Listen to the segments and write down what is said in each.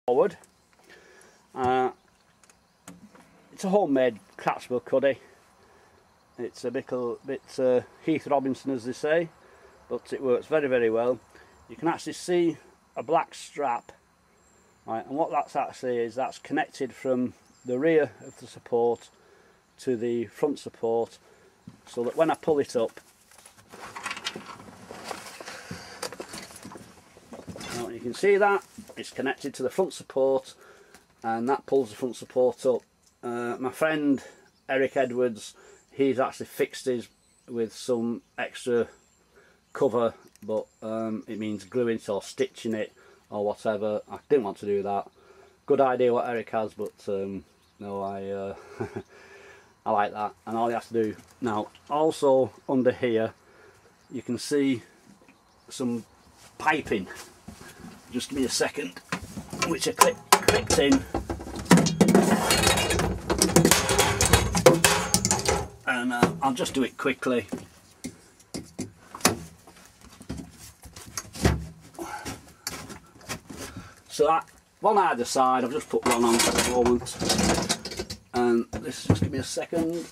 forward. It's a homemade collapsible cuddy. It's a bit Heath Robinson, as they say, but it works very, very well. You can actually see a black strap, right, and what that's actually is, that's connected from the rear of the support to the front support, so that when I pull it up, now you can see that it's connected to the front support, and that pulls the front support up. My friend Eric Edwards, he's actually fixed his with some extra cover, but it means gluing it or stitching it or whatever. I didn't want to do that. Good idea what Eric has, but no, I I like that. And all you have to do now, also under here, you can see some piping. Just give me a second, which I clicked in. And I'll just do it quickly. So that one either side, I've just put one on for the moment. And this, just give me a second.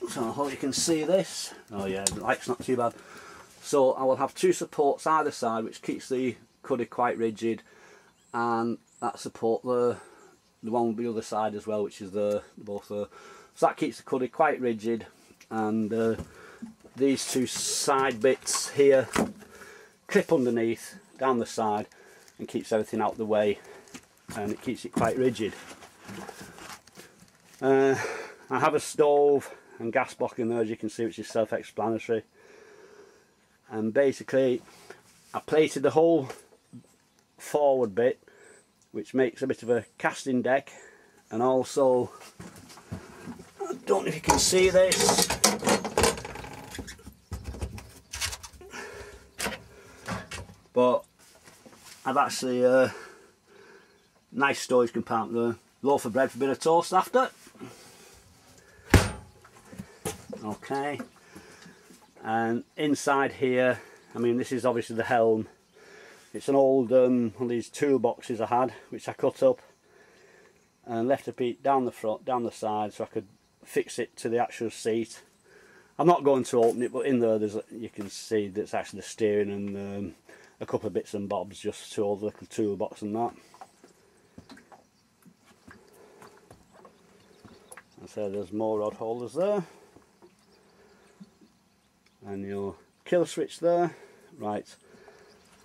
So I hope you can see this. Oh yeah, the light's not too bad. So I will have two supports either side, which keeps the cuddy quite rigid, and that support the one on the other side as well, which is both so that keeps the cuddy quite rigid. And these two side bits here clip underneath down the side and keeps everything out of the way, and it keeps it quite rigid. I have a stove and gas block in there, as you can see, which is self-explanatory. And basically I plated the whole forward bit, which makes a bit of a casting deck. And also, I don't know if you can see this, but I've actually a nice storage compartment there, loaf of bread for a bit of toast after. Okay, and inside here, I mean, this is obviously the helm. It's an old one of these toolboxes I had, which I cut up and left a bit down the front, down the side, so I could fix it to the actual seat. I'm not going to open it, but in there, you can see that's actually the steering and a couple of bits and bobs just to hold the little toolbox and that. And so there's more rod holders there, and your kill switch there. Right,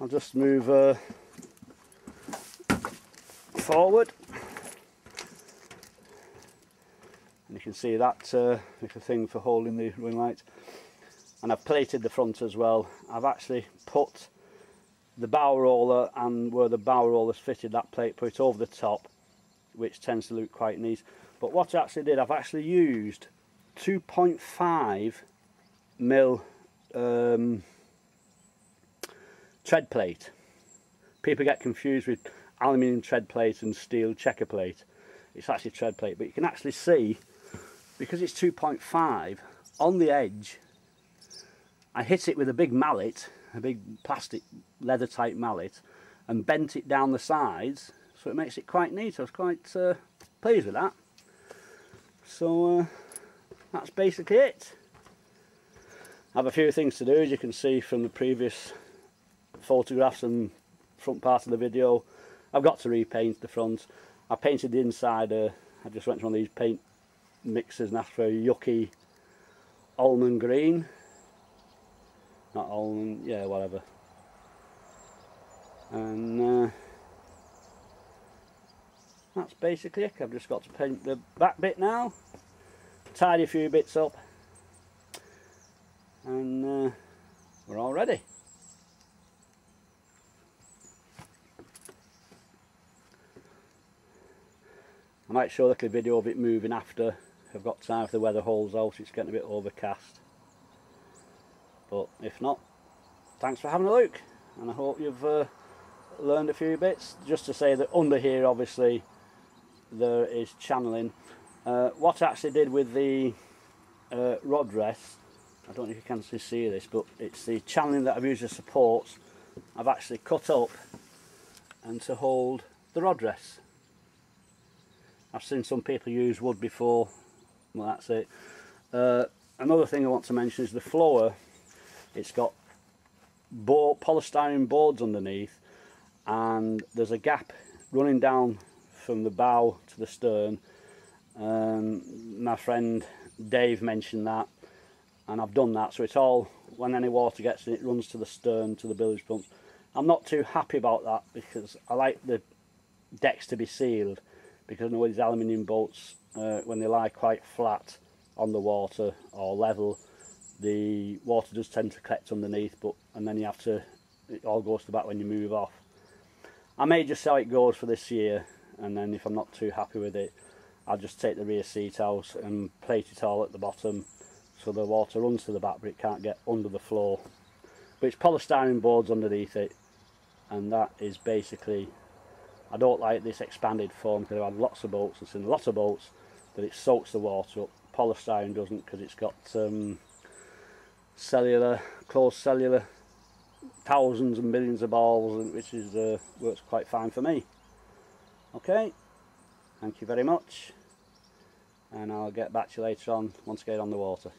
I'll just move forward, and you can see that little thing for holding the ring light. And I've plated the front as well. I've actually put the bow roller, and where the bow roller's fitted, that plate, put it over the top, which tends to look quite neat. But what I actually did, I've actually used 2.5 mil tread plate. People get confused with aluminium tread plate and steel checker plate. It's actually tread plate, but you can actually see, because it's 2.5, on the edge I hit it with a big mallet, a big plastic leather type mallet, and bent it down the sides, so it makes it quite neat. I was quite pleased with that. So that's basically it. I have a few things to do, as you can see from the previous photographs and front part of the video. I've got to repaint the front. I painted the inside, I just went to one of these paint mixers and asked for a yucky almond green. Not almond, yeah, whatever. And that's basically it. I've just got to paint the back bit now, tidy a few bits up, and we're all ready. I might show a little video of it moving after I've got time, if the weather holds out. It's getting a bit overcast, but if not, thanks for having a look, and I hope you've learned a few bits. Just to say that under here, obviously, there is channeling. What I actually did with the rod rest, I don't know if you can see this, but it's the channeling that I've used as supports. I've actually cut up and to hold the rod rests. I've seen some people use wood before. Well, that's it. Another thing I want to mention is the floor. It's got polystyrene boards underneath, and there's a gap running down from the bow to the stern. My friend Dave mentioned that, and I've done that, so it's all, when any water gets in, it runs to the stern, to the bilge pumps. I'm not too happy about that, because I like the decks to be sealed, because I know these aluminium boats, when they lie quite flat on the water or level, the water does tend to collect underneath, and then you have to, it all goes to the back when you move off. I may just see how it goes for this year, and then if I'm not too happy with it, I'll just take the rear seat out and plate it all at the bottom so the water runs to the back but it can't get under the floor. But it's polystyrene boards underneath it, and that is basically, I don't like this expanded foam because I've had lots of boats, I've seen lots of boats that it soaks the water up. Polystyrene doesn't, because it's got closed cellular, thousands and millions of balls, which is works quite fine for me. Okay, thank you very much, and I'll get back to you later on once I get on the water.